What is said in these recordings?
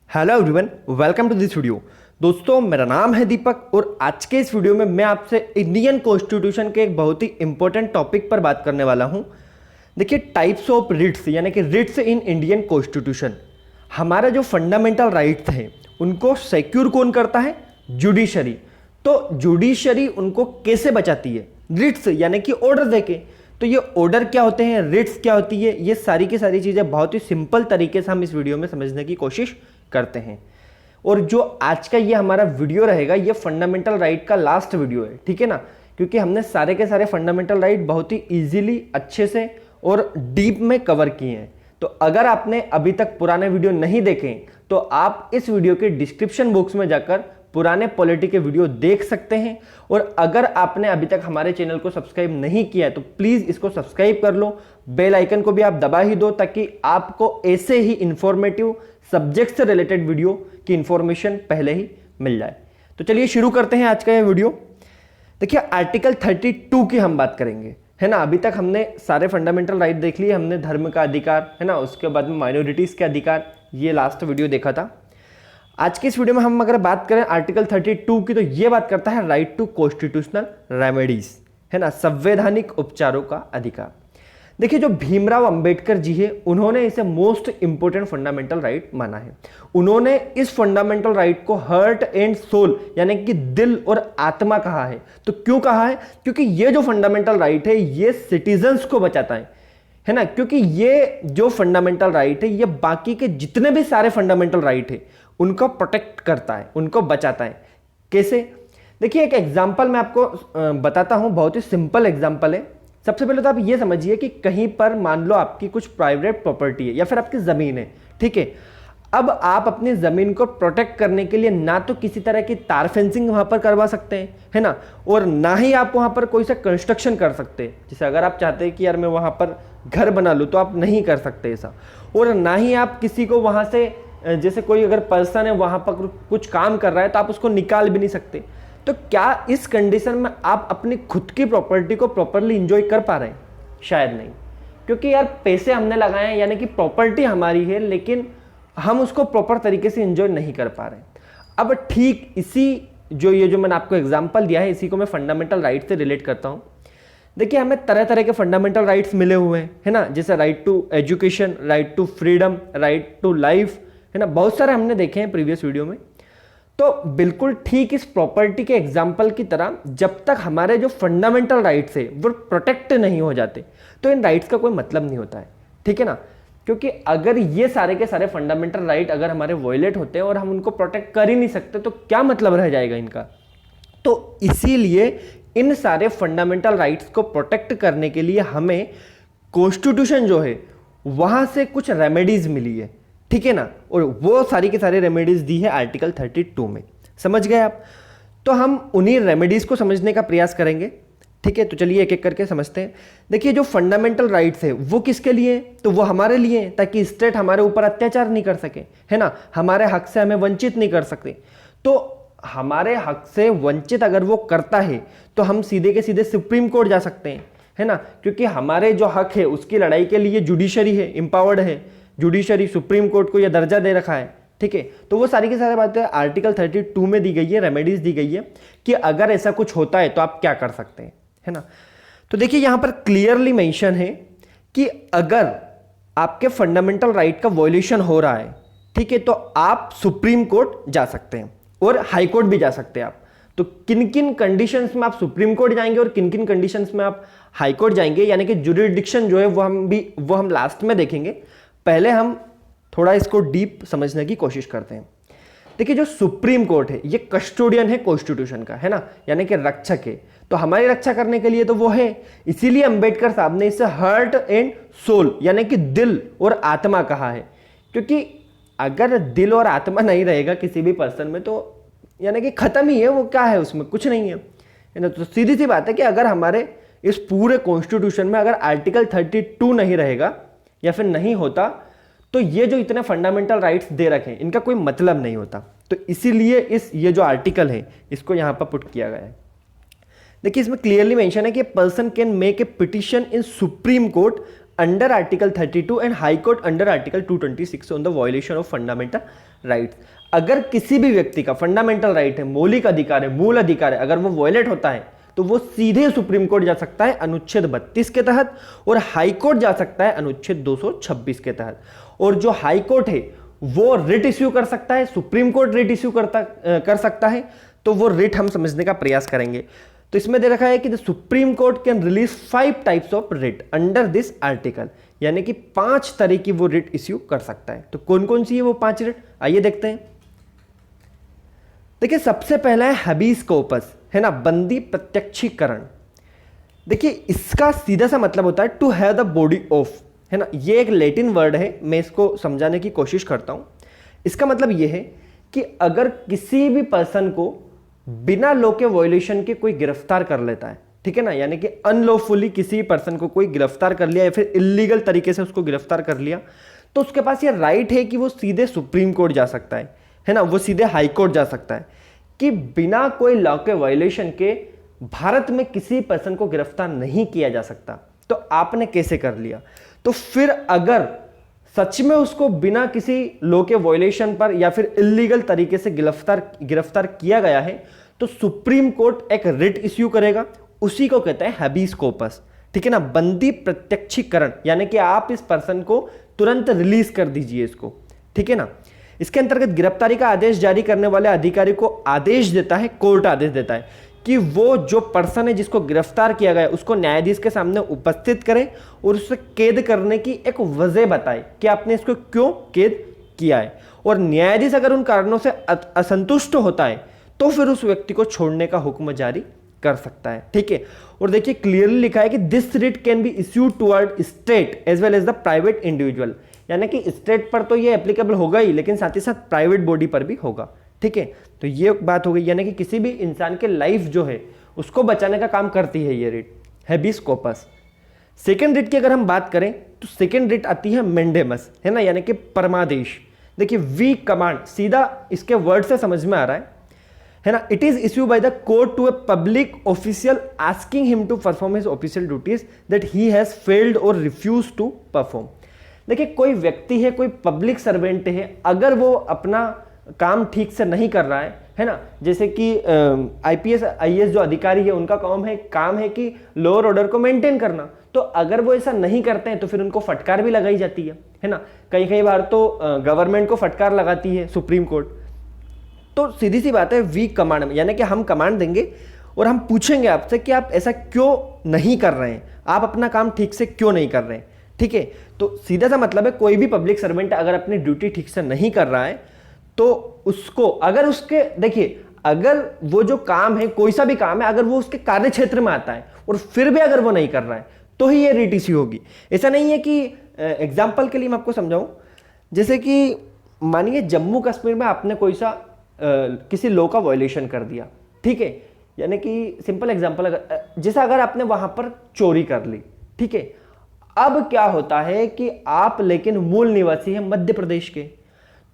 Hello everyone, welcome to this video. दोस्तों, मेरा नाम है दीपक और आज के इस वीडियो में मैं आपसे इंडियन कॉन्स्टिट्यूशन के एक बहुत ही इंपॉर्टेंट टॉपिक पर बात करने वाला हूं। देखिए, टाइप्स ऑफ रिट्स यानी कि रिट्स इन इंडियन कॉन्स्टिट्यूशन। हमारा जो फंडामेंटल राइट्स हैं उनको सिक्योर कौन करता है? जुडिशरी। तो जुडिशरी उनको कैसे बचाती है? रिट्स यानी कि ऑर्डर देके। तो ये ऑर्डर क्या होते हैं, रिट्स क्या होती है, ये सारी की सारी चीज़ें बहुत ही सिंपल तरीके से हम इस वीडियो में समझने की कोशिश करते हैं। और जो आज का ये हमारा वीडियो रहेगा, ये फंडामेंटल राइट का लास्ट वीडियो है, ठीक है ना? क्योंकि हमने सारे के सारे फंडामेंटल राइट बहुत ही इजीली, अच्छे से और डीप में कवर किए हैं। तो अगर आपने अभी तक पुराने वीडियो नहीं देखे तो आप इस वीडियो के डिस्क्रिप्शन बॉक्स में जाकर पुराने पॉलिटी के वीडियो देख सकते हैं। और अगर आपने अभी तक हमारे चैनल को सब्सक्राइब नहीं किया है तो प्लीज इसको सब्सक्राइब कर लो, बेल आइकन को भी आप दबा ही दो, ताकि आपको ऐसे ही इंफॉर्मेटिव सब्जेक्ट से रिलेटेड वीडियो की इंफॉर्मेशन पहले ही मिल जाए। तो चलिए शुरू करते हैं आज का यह वीडियो। देखिए, आर्टिकल 32 की हम बात करेंगे, है ना? अभी तक हमने सारे फंडामेंटल राइट देख लिए। हमने धर्म का अधिकार, है ना, उसके बाद में माइनॉरिटीज के अधिकार, ये लास्ट वीडियो देखा था। आज की इस वीडियो में हम अगर बात करें आर्टिकल 32 की, तो ये बात करता है राइट टू कॉन्स्टिट्यूशनल रेमेडीज, है ना, संवैधानिक उपचारों का अधिकार। देखिए, जो भीमराव अंबेडकर जी है, उन्होंने इसे मोस्ट इंपोर्टेंट फंडामेंटल राइट माना है। उन्होंने इस फंडामेंटल राइट को हार्ट एंड सोल यानी कि दिल और आत्मा कहा है। तो क्यों कहा है? क्योंकि ये जो फंडामेंटल राइट है ये सिटीजन्स को बचाता है ना? क्योंकि ये जो फंडामेंटल राइट है ये बाकी के जितने भी सारे फंडामेंटल राइट है उनको प्रोटेक्ट करता है, उनको बचाता है। कैसे? देखिए, एक एग्जाम्पल मैं आपको बताता हूं, बहुत ही सिंपल एग्जाम्पल है। सबसे पहले तो आप ये समझिए कि कहीं पर मान लो आपकी कुछ प्राइवेट प्रॉपर्टी है या फिर आपकी जमीन है, ठीक है? अब आप अपनी जमीन को प्रोटेक्ट करने के लिए ना तो किसी तरह की तार फेंसिंग वहां पर करवा सकते हैं, है ना, और ना ही आप वहां पर कोई सा कंस्ट्रक्शन कर सकते हैं। जैसे अगर आप चाहते हैं कि यार मैं वहां पर घर बना लूं, तो आप नहीं कर सकते ऐसा। और ना ही आप किसी को वहां से, जैसे कोई अगर पर्सन है वहां पर कुछ काम कर रहा है तो आप उसको निकाल भी नहीं सकते। तो क्या इस कंडीशन में आप अपनी खुद की प्रॉपर्टी को प्रॉपरली एंजॉय कर पा रहे हैं? शायद नहीं, क्योंकि यार पैसे हमने लगाए हैं, यानी कि प्रॉपर्टी हमारी है, लेकिन हम उसको प्रॉपर तरीके से एंजॉय नहीं कर पा रहे हैं। अब ठीक इसी ये जो मैंने आपको एग्जांपल दिया है, इसी को मैं फंडामेंटल राइट से रिलेट करता हूं। देखिए, हमें तरह तरह के फंडामेंटल राइट्स मिले हुए हैं, है ना, जैसे right to education, right to freedom, right to life, है ना, बहुत सारे हमने देखे हैं प्रीवियस वीडियो में। तो बिल्कुल ठीक इस प्रॉपर्टी के एग्जाम्पल की तरह, जब तक हमारे जो फंडामेंटल राइट्स है वो प्रोटेक्ट नहीं हो जाते तो इन राइट्स का कोई मतलब नहीं होता है, ठीक है ना? क्योंकि अगर ये सारे के सारे फंडामेंटल राइट अगर हमारे वॉयलेट होते हैं और हम उनको प्रोटेक्ट कर ही नहीं सकते तो क्या मतलब रह जाएगा इनका? तो इसीलिए इन सारे फंडामेंटल राइट्स को प्रोटेक्ट करने के लिए हमें कॉन्स्टिट्यूशन जो है वहां से कुछ रेमेडीज मिली है, ठीक है ना? और वो सारी की सारी रेमेडीज दी है आर्टिकल 32 में। समझ गए आप? तो हम उन्हीं रेमेडीज को समझने का प्रयास करेंगे, ठीक है? तो चलिए एक एक करके समझते हैं। देखिए, जो फंडामेंटल राइट्स है वो किसके लिए है? तो वो हमारे लिए है, ताकि स्टेट हमारे ऊपर अत्याचार नहीं कर सके, है ना, हमारे हक से हमें वंचित नहीं कर सकते। तो हमारे हक से वंचित अगर वो करता है तो हम सीधे के सीधे सुप्रीम कोर्ट जा सकते हैं, है ना, क्योंकि हमारे जो हक है उसकी लड़ाई के लिए जुडिशरी है, इंपावर्ड है। जुडिशरी सुप्रीम कोर्ट को यह दर्जा दे रखा है, ठीक है? तो वो सारी की सारी बातें आर्टिकल 32 में दी गई है, रेमेडीज दी गई है कि अगर ऐसा कुछ होता है तो आप क्या कर सकते हैं, है ना? तो देखिए, यहां पर क्लियरली मेंशन है कि अगर आपके फंडामेंटल राइट का वॉयलेशन हो रहा है, ठीक है, तो आप सुप्रीम कोर्ट जा सकते हैं और हाई कोर्ट भी जा सकते हैं आप। तो किन किन कंडीशंस में आप सुप्रीम कोर्ट जाएंगे और किन किन कंडीशंस में आप हाई कोर्ट जाएंगे, यानी कि जुरिडिक्शन जो है वो हम लास्ट में देखेंगे। पहले हम थोड़ा इसको डीप समझने की कोशिश करते हैं। देखिए, जो सुप्रीम कोर्ट है ये कस्टोडियन है कॉन्स्टिट्यूशन का, है ना, यानी कि रक्षक है। तो हमारी रक्षा करने के लिए तो वो है, इसीलिए अंबेडकर साहब ने इसे हार्ट एंड सोल यानी कि दिल और आत्मा कहा है। क्योंकि अगर दिल और आत्मा नहीं रहेगा किसी भी पर्सन में तो यानी कि खत्म ही है, वो क्या है, उसमें कुछ नहीं है ना? तो सीधी सी बात है कि अगर हमारे इस पूरे कॉन्स्टिट्यूशन में अगर आर्टिकल 32 नहीं रहेगा या फिर नहीं होता तो ये जो इतने फंडामेंटल राइट्स दे रखे हैं इनका कोई मतलब नहीं होता। तो इसीलिए ये जो आर्टिकल है इसको यहां पर पुट किया गया है। देखिए, इसमें क्लियरली मेंशन है कि person can make a petition in supreme court under article 32 and high court under article 226 on the violation of fundamental rights. अगर किसी भी व्यक्ति का फंडामेंटल राइट है, मौलिक अधिकार है, मूल अधिकार है, अगर वो वायलेट होता है तो वो सीधे सुप्रीम कोर्ट जा सकता है अनुच्छेद 32 के तहत, और हाई कोर्ट जा सकता है अनुच्छेद 226 के तहत। और जो हाई कोर्ट है वो रिट इश्यू कर सकता है, सुप्रीम कोर्ट रिट इश्यू कर सकता है। तो वो रिट हम समझने का प्रयास करेंगे। तो इसमें दे रखा है कि the supreme court can release 5 types of writ under this article, यानी कि 5 तरह की वो रिट इश्यू कर सकता है। तो कौन कौन सी है वो 5 रिट, आइए देखते हैं। देखिए सबसे पहला है हैबीस कॉर्पस, है ना, बंदी प्रत्यक्षीकरण। देखिए इसका सीधा सा मतलब होता है to have the body of, है ना, ये एक लैटिन वर्ड है, मैं इसको समझाने की कोशिश करता हूं। इसका मतलब ये है कि अगर किसी भी पर्सन को बिना लॉ के वायलेशन के कोई गिरफ्तार कर लेता है, ठीक है ना, यानी कि अनलॉफुली किसी पर्सन को कोई गिरफ्तार कर लिया या फिर इलीगल तरीके से उसको गिरफ्तार कर लिया, तो उसके पास ये राइट है कि वो सीधे सुप्रीम कोर्ट जा सकता है ना, वो सीधे हाई कोर्ट जा सकता है कि बिना कोई लॉ के वायलेशन के भारत में किसी पर्सन को गिरफ्तार नहीं किया जा सकता। तो आपने कैसे कर लिया? तो फिर अगर सच में उसको बिना किसी लॉ के वायलेशन पर या फिर इलीगल तरीके से गिरफ्तार किया गया है तो सुप्रीम कोर्ट एक रिट इश्यू करेगा, उसी को कहते हैं हैबीस कॉर्पस, ठीक है ना, बंदी प्रत्यक्षीकरण, यानी कि आप इस पर्सन को तुरंत रिलीज कर दीजिए इसको, ठीक है ना। इसके अंतर्गत गिरफ्तारी का आदेश जारी करने वाले अधिकारी को आदेश देता है, कोर्ट आदेश देता है कि वो जो पर्सन है जिसको गिरफ्तार किया गया उसको न्यायाधीश के सामने उपस्थित करे और उसे कैद करने की एक वजह बताए कि आपने इसको क्यों कैद किया है। और न्यायाधीश अगर उन कारणों से असंतुष्ट होता है तो फिर उस व्यक्ति को छोड़ने का हुक्म जारी कर सकता है, ठीक है। और देखिए क्लियरली लिखा है कि this writ can be issued toward state as well as the private individual, यानी कि स्टेट पर तो ये एप्लीकेबल होगा ही, लेकिन साथ ही साथ प्राइवेट बॉडी पर भी होगा, ठीक है। तो ये बात हो गई, यानी कि किसी भी इंसान के लाइफ जो है उसको बचाने का काम करती है ये रिट, हैबीस कॉर्पस। सेकेंड रिट की अगर हम बात करें तो सेकेंड रिट आती है मेंडेमस, है ना, यानी कि परमादेश। देखिए वी कमांड, सीधा इसके वर्ड से समझ में आ रहा है ना, it is issue by the court to a public official asking him to perform his official duties that he has failed और रिफ्यूज टू परफॉर्म। देखिए कोई व्यक्ति है, कोई पब्लिक सर्वेंट है, अगर वो अपना काम ठीक से नहीं कर रहा है ना, जैसे कि आईपीएस आईएएस जो अधिकारी है उनका काम है कि लॉ और ऑर्डर को मेंटेन करना, तो अगर वो ऐसा नहीं करते हैं तो फिर उनको फटकार भी लगाई जाती है ना, कई बार तो गवर्नमेंट को फटकार लगाती है सुप्रीम कोर्ट। तो सीधी सी बात है, वी कमांड, यानी कि हम कमांड देंगे और हम पूछेंगे आपसे कि आप ऐसा क्यों नहीं कर रहे हैं, आप अपना काम ठीक से क्यों नहीं कर रहे हैं, ठीक है। तो सीधा सा मतलब है कोई भी पब्लिक सर्वेंट अगर अपनी ड्यूटी ठीक से नहीं कर रहा है तो उसको, अगर उसके, देखिए अगर वो जो काम है, कोई सा भी काम है, अगर वो उसके कार्य क्षेत्र में आता है और फिर भी अगर वो नहीं कर रहा है तो ही ये रिट इश्यू होगी। ऐसा नहीं है कि एग्जाम्पल के लिए मैं आपको समझाऊं, जैसे कि मानिए जम्मू कश्मीर में आपने कोई सा किसी लॉ का वायलेशन कर दिया, ठीक है, यानी कि सिंपल एग्जाम्पल, जैसा अगर आपने वहां पर चोरी कर ली, ठीक है, अब क्या होता है कि आप लेकिन मूल निवासी हैं मध्य प्रदेश के,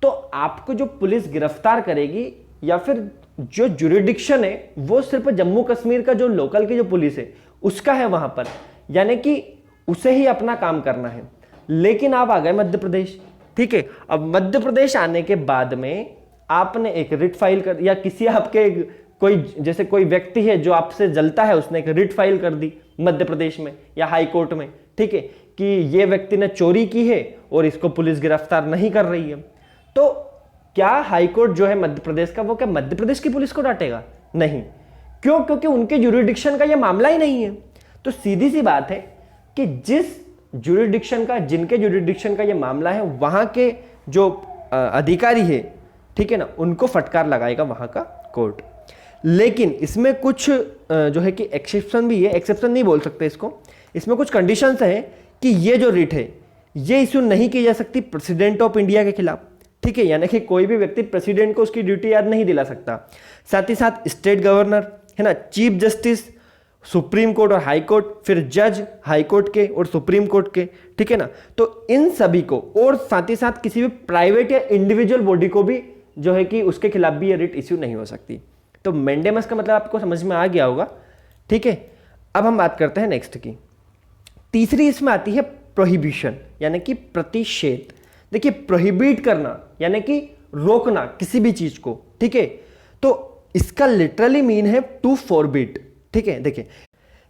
तो आपको जो पुलिस गिरफ्तार करेगी या फिर जो जुरिडिक्शन है वो सिर्फ जम्मू कश्मीर का जो लोकल की जो पुलिस है उसका है वहां पर, यानी कि उसे ही अपना काम करना है। लेकिन आप आ गए मध्य प्रदेश, ठीक है, अब मध्य प्रदेश आने के बाद में आपने एक रिट फाइल कर, या किसी आपके कोई, जैसे कोई व्यक्ति है जो आपसे जलता है, उसने एक रिट फाइल कर दी मध्य प्रदेश में या हाई कोर्ट में, ठीक है, कि ये व्यक्ति ने चोरी की है और इसको पुलिस गिरफ्तार नहीं कर रही है। तो क्या हाई कोर्ट जो है मध्य प्रदेश का, वो क्या मध्य प्रदेश की पुलिस को डांटेगा? नहीं। क्यों? क्योंकि उनके जुरिडिक्शन का ये मामला ही नहीं है। तो सीधी सी बात है कि जिनके जुरिडिक्शन का ये मामला है, वहां के जो अधिकारी है, ठीक है ना, उनको फटकार लगाएगा वहां का कोर्ट। लेकिन इसमें कुछ जो है कि एक्सेप्शन भी है, एक्सेप्शन नहीं बोल सकते इसको, इसमें कुछ कंडीशंस हैं कि ये जो रिट है ये इश्यू नहीं की जा सकती प्रेसिडेंट ऑफ इंडिया के खिलाफ, ठीक है, यानी कि कोई भी व्यक्ति प्रेसिडेंट को उसकी ड्यूटी याद नहीं दिला सकता। साथ ही साथ स्टेट गवर्नर, है ना, चीफ जस्टिस, सुप्रीम कोर्ट और हाई कोर्ट, फिर जज हाई कोर्ट के और सुप्रीम कोर्ट के, ठीक है ना, तो इन सभी को, और साथ ही साथ किसी भी प्राइवेट या इंडिविजुअल बॉडी को भी जो है कि उसके खिलाफ भी ये रिट इश्यू नहीं हो सकती। तो मेंडेमस का मतलब आपको समझ में आ गया होगा, ठीक है। अब हम बात करते हैं नेक्स्ट की। तीसरी इसमें आती है प्रोहिबिशन यानी कि प्रतिषेध। देखिए प्रोहिबिट करना यानी कि रोकना किसी भी चीज को, ठीक है, तो इसका लिटरली मीन है टू फॉरबिड, ठीक है। देखिए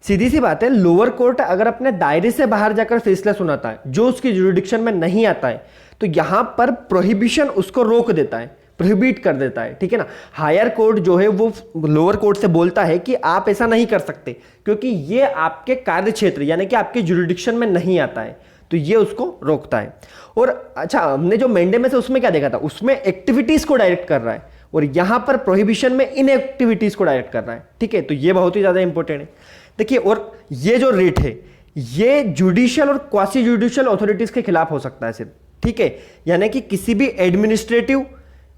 सीधी सी बात है, लोअर कोर्ट अगर अपने दायरे से बाहर जाकर फैसला सुनाता है जो उसकी जुरिडिक्शन में नहीं आता है, तो यहां पर प्रोहिबिशन उसको रोक देता है, प्रोहिबिट कर देता है, ठीक है ना। हायर कोर्ट जो है वो लोअर कोर्ट से बोलता है कि आप ऐसा नहीं कर सकते क्योंकि ये आपके कार्य क्षेत्र यानी कि आपके जुरिडिक्शन में नहीं आता है, तो ये उसको रोकता है। और अच्छा, हमने जो मैंडेमस है उसमें क्या देखा था, उसमें एक्टिविटीज को डायरेक्ट कर रहा है और यहां पर प्रोहिबिशन में इनएक्टिविटीज को डायरेक्ट कर रहा है, ठीक है। तो ये बहुत ही ज्यादा इंपॉर्टेंट है। देखिए और ये जो रेट है ये जुडिशियल और क्वासी जुडिशियल अथॉरिटीज के खिलाफ हो सकता है सिर्फ, ठीक है, यानी कि किसी भी एडमिनिस्ट्रेटिव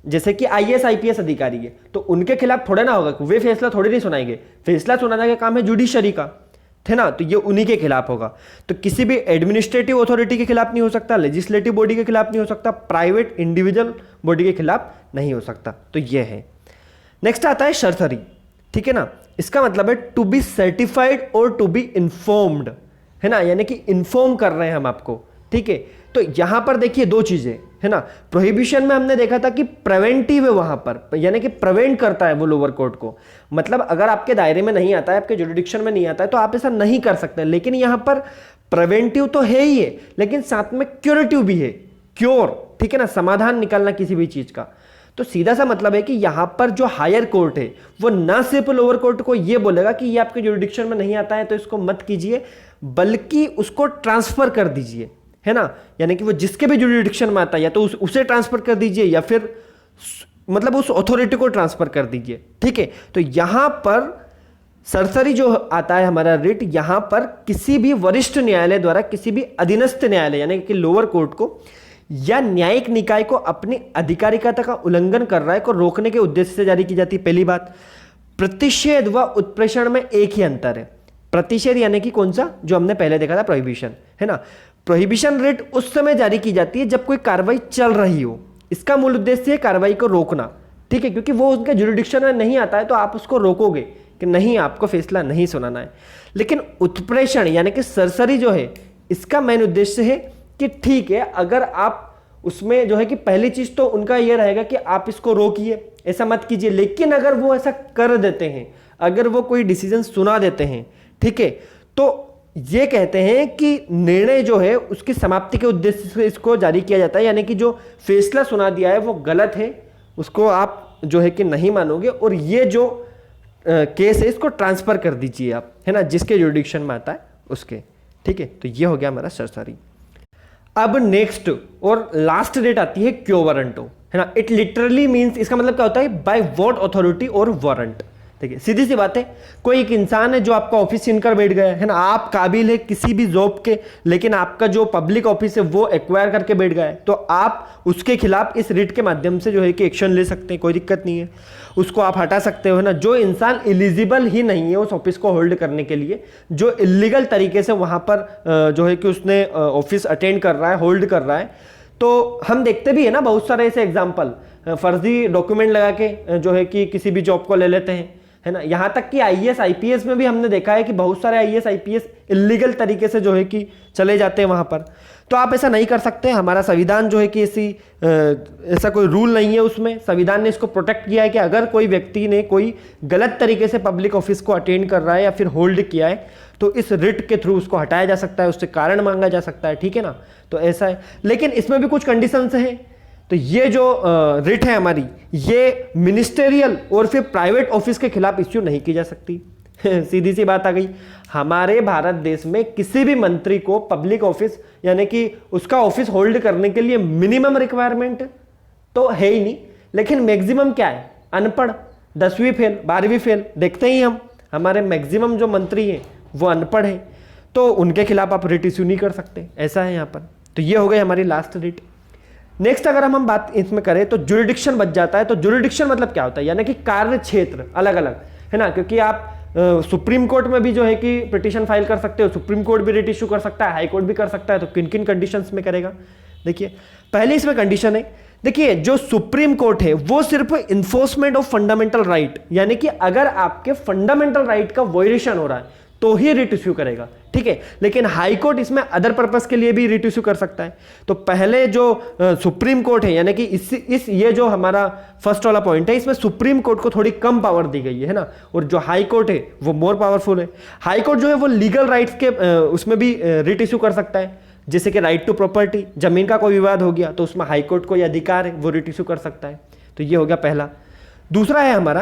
जैसे कि आईएएस आईपीएस अधिकारी है तो उनके खिलाफ थोड़ा ना होगा, वे फैसला थोड़ी नहीं सुनाएंगे, फैसला सुनाने का काम है जुडिशरी का, थे ना, तो ये उन्हीं के खिलाफ होगा। तो किसी भी एडमिनिस्ट्रेटिव अथॉरिटी के खिलाफ नहीं हो सकता, लेजिस्लेटिव बॉडी के खिलाफ नहीं हो सकता, प्राइवेट इंडिविजुअल बॉडी के खिलाफ नहीं हो सकता, तो ये है। नेक्स्ट आता है सरसरी, ठीक है ना, इसका मतलब है टू बी सर्टिफाइड और टू बी इन्फॉर्म्ड, है ना, यानी कि इन्फॉर्म कर रहे हैं हम आपको, ठीक है। तो यहां पर देखिए दो चीजें है ना, प्रोहिबिशन में हमने देखा था कि प्रिवेंटिव है वहां पर, यानी कि प्रिवेंट करता है वो लोअर कोर्ट को, मतलब अगर आपके दायरे में नहीं आता है, आपके जुरिडिक्शन में नहीं आता है तो आप ऐसा नहीं कर सकते। लेकिन यहां पर प्रिवेंटिव तो है ही है लेकिन साथ में क्यूरेटिव भी है, क्योर, ठीक है ना, समाधान निकालना किसी भी चीज का। तो सीधा सा मतलब है कि यहां पर जो हायर कोर्ट है वो ना सिर्फ लोअर कोर्ट को ये बोलेगा कि ये आपके जुरिडिक्शन में नहीं आता है तो इसको मत कीजिए, बल्कि उसको ट्रांसफर कर दीजिए, है ना, यानी कि वो जिसके भी जुरिडिक्शन में आता है या तो उसे ट्रांसफर कर दीजिए या फिर मतलब उस अथॉरिटी को ट्रांसफर कर दीजिए, ठीक है। तो यहां पर सरसरी जो आता है हमारा रिट, यहां पर किसी भी वरिष्ठ न्यायालय द्वारा किसी भी अधीनस्थ न्यायालय यानी कि लोअर कोर्ट को या न्यायिक निकाय को अपनी अधिकारिकता का उल्लंघन कर रहा है को रोकने के उद्देश्य से जारी की जाती है। पहली बात, प्रतिषेध व उत्प्रेषण में एक ही अंतर है। प्रतिषेध यानी कि कौन सा, जो हमने पहले देखा था प्रोहिबिशन, है ना। प्रोहिबिशन रेट उस समय जारी की जाती है जब कोई कार्रवाई चल रही हो, इसका मूल उद्देश्य है कार्रवाई को रोकना, ठीक है, क्योंकि वो उनके जुरिडिक्शन में नहीं आता है तो आप उसको रोकोगे कि नहीं आपको फैसला नहीं सुनाना है। लेकिन उत्प्रेषण यानी कि सरसरी जो है इसका मेन उद्देश्य है कि ठीक है, अगर आप उसमें जो है कि पहली चीज तो उनका यह रहेगा कि आप इसको रोकिए, ऐसा मत कीजिए, लेकिन अगर वो ऐसा कर देते हैं, अगर वो कोई डिसीजन सुना देते हैं, ठीक है, तो ये कहते हैं कि निर्णय जो है उसकी समाप्ति के उद्देश्य से इसको जारी किया जाता है, यानी कि जो फैसला सुना दिया है वो गलत है, उसको आप जो है कि नहीं मानोगे और ये जो केस है इसको ट्रांसफर कर दीजिए आप, है ना, जिसके जुरिडिक्शन में आता है उसके, ठीक है। तो ये हो गया हमारा सरसरी। अब नेक्स्ट और लास्ट डेट आती है क्यो वारंटो, है ना। इट लिटरली मींस, इसका मतलब क्या होता है, बाय व्हाट अथॉरिटी और वारंट। देखिए सीधी सी बात है, कोई एक इंसान है जो आपका ऑफिस छीन कर बैठ गया है ना, आप काबिल है किसी भी जॉब के, लेकिन आपका जो पब्लिक ऑफिस है वो एक्वायर करके बैठ गया है, तो आप उसके खिलाफ इस रिट के माध्यम से जो है कि एक्शन ले सकते हैं, कोई दिक्कत नहीं है, उसको आप हटा सकते हो, है ना। जो इंसान एलिजिबल ही नहीं है उस ऑफिस को होल्ड करने के लिए, जो इलीगल तरीके से वहां पर जो है कि उसने ऑफिस अटेंड कर रहा है, होल्ड कर रहा है, तो हम देखते भी है ना बहुत सारे ऐसे एग्जाम्पल, फर्जी डॉक्यूमेंट लगा के जो है कि किसी भी जॉब को ले लेते हैं, है ना। यहां तक कि आईएएस आईपीएस में भी हमने देखा है कि बहुत सारे आईएएस आईपीएस इलीगल तरीके से जो है कि चले जाते हैं वहां पर, तो आप ऐसा नहीं कर सकते। हमारा संविधान जो है कि ऐसा कोई रूल नहीं है उसमें, संविधान ने इसको प्रोटेक्ट किया है कि अगर कोई व्यक्ति ने कोई गलत तरीके से पब्लिक ऑफिस को अटेंड कर रहा है या फिर होल्ड किया है तो इस रिट के थ्रू उसको हटाया जा सकता है, उससे कारण मांगा जा सकता है, ठीक है ना। तो ऐसा है, लेकिन इसमें भी कुछ कंडीशंस हैं। तो ये जो रिट है हमारी, ये मिनिस्टेरियल और फिर प्राइवेट ऑफिस के खिलाफ इश्यू नहीं की जा सकती। सीधी सी बात आ गई, हमारे भारत देश में किसी भी मंत्री को पब्लिक ऑफिस यानी कि उसका ऑफिस होल्ड करने के लिए मिनिमम रिक्वायरमेंट तो है ही नहीं, लेकिन मैक्सिमम क्या है, अनपढ़, 10वीं फेल 12वीं फेल, देखते ही हम हमारे मैक्सिमम जो मंत्री हैं वो अनपढ़ है, तो उनके खिलाफ आप रिट इश्यू नहीं कर सकते, ऐसा है यहाँ पर। तो ये हो गई हमारी लास्ट रिट। नेक्स्ट अगर हम बात इसमें करें तो जुरिडिक्शन बच जाता है। तो जुरिडिक्शन मतलब क्या होता है, यानी कि कार्य क्षेत्र अलग अलग, है ना, क्योंकि आप सुप्रीम कोर्ट में भी जो है कि पिटीशन फाइल कर सकते हो, सुप्रीम कोर्ट भी रिट इश्यू कर सकता है, हाई कोर्ट भी कर सकता है, तो किन किन कंडीशंस में करेगा। देखिए पहले इसमें कंडीशन है, देखिए जो सुप्रीम कोर्ट है वो सिर्फ इन्फोर्समेंट ऑफ फंडामेंटल राइट, यानी कि अगर आपके फंडामेंटल राइट का वायलेशन हो रहा है तो ही रिट इश्यू करेगा, ठीक है। लेकिन हाई कोर्ट इसमें अदर पर्पस के लिए भी रिट इश्यू कर सकता है। तो पहले जो सुप्रीम कोर्ट है, यानी कि ये जो हमारा फर्स्ट वाला पॉइंट है, इसमें सुप्रीम कोर्ट को थोड़ी कम पावर दी गई है ना, और जो हाई कोर्ट है वो मोर पावरफुल है। हाई कोर्ट जो है वो लीगल राइट्स के उसमें भी रिट इश्यू कर सकता है, जैसे कि राइट टू प्रॉपर्टी, जमीन का कोई विवाद हो गया तो उसमें हाई कोर्ट को यह अधिकार है, वो रिट इश्यू कर सकता है। तो ये हो गया पहला। दूसरा है हमारा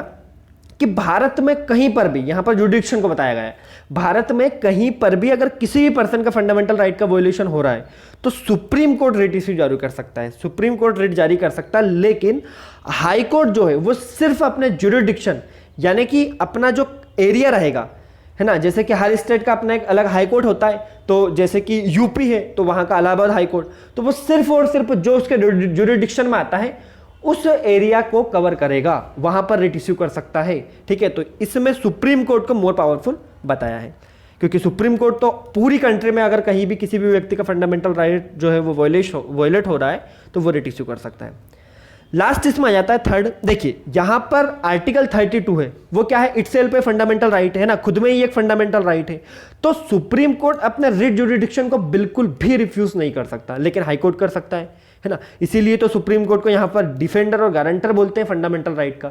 कि भारत में कहीं पर भी, यहां पर जुडिक्शन को बताया गया है, भारत में कहीं पर भी अगर किसी भी पर्सन का फंडामेंटल राइट का वॉयलेशन हो रहा है तो सुप्रीम कोर्ट रिट इश्यू जारी कर सकता है, सुप्रीम कोर्ट रिट जारी कर सकता है। लेकिन हाई कोर्ट जो है वो सिर्फ अपने जुडिक्शन, यानी कि अपना जो एरिया रहेगा, है ना, जैसे कि हर स्टेट का अपना एक अलग हाई कोर्ट होता है, तो जैसे कि यूपी है तो वहां का इलाहाबाद हाई कोर्ट, तो वो सिर्फ और सिर्फ जो उसके जुडिक्शन में आता है उस एरिया को कवर करेगा, वहां पर रिट इश्यू कर सकता है, ठीक है। तो इसमें सुप्रीम कोर्ट को मोर पावरफुल बताया है, क्योंकि सुप्रीम कोर्ट तो पूरी कंट्री में अगर कहीं भी किसी भी व्यक्ति का फंडामेंटल राइट जो है वो वॉयलेट हो रहा है तो वो रिट इश्यू कर सकता है। लास्ट इसमें आ जाता है थर्ड। देखिए यहां पर आर्टिकल 32 है, वो क्या है, इटसेल्फ फंडामेंटल राइट है ना, खुद में ही एक फंडामेंटल राइट है। तो सुप्रीम कोर्ट अपने रिट जुडिक्शन को बिल्कुल भी रिफ्यूज नहीं कर सकता, लेकिन हाई कोर्ट कर सकता है ना। इसीलिए तो सुप्रीम कोर्ट को यहां पर डिफेंडर और गारंटर बोलते हैं फंडामेंटल राइट का।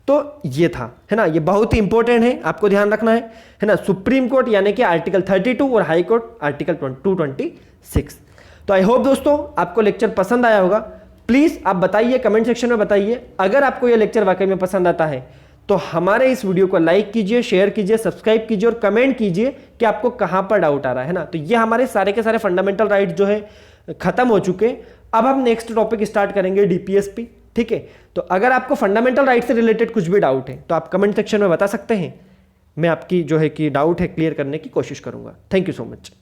तो ये था, है ना, ये बहुत ही इंपॉर्टेंट है, आपको ध्यान रखना है ना। सुप्रीम कोर्ट यानी कि आर्टिकल 32 और हाई कोर्ट आर्टिकल 226। तो आई होप दोस्तों आपको लेक्चर पसंद आया होगा। प्लीज आप बताइए, कमेंट सेक्शन में बताइए, अगर आपको यह लेक्चर वाकई में पसंद आता है तो हमारे इस वीडियो को लाइक कीजिए, शेयर कीजिए, सब्सक्राइब कीजिए और कमेंट कीजिए कि आपको कहां पर डाउट आ रहा है ना। तो ये हमारे सारे के सारे फंडामेंटल राइट जो है खत्म हो चुके। अब हम नेक्स्ट टॉपिक स्टार्ट करेंगे डीपीएसपी, ठीक है। तो अगर आपको फंडामेंटल राइट से रिलेटेड कुछ भी डाउट है तो आप कमेंट सेक्शन में बता सकते हैं, मैं आपकी जो है कि डाउट है क्लियर करने की कोशिश करूंगा। Thank you so much.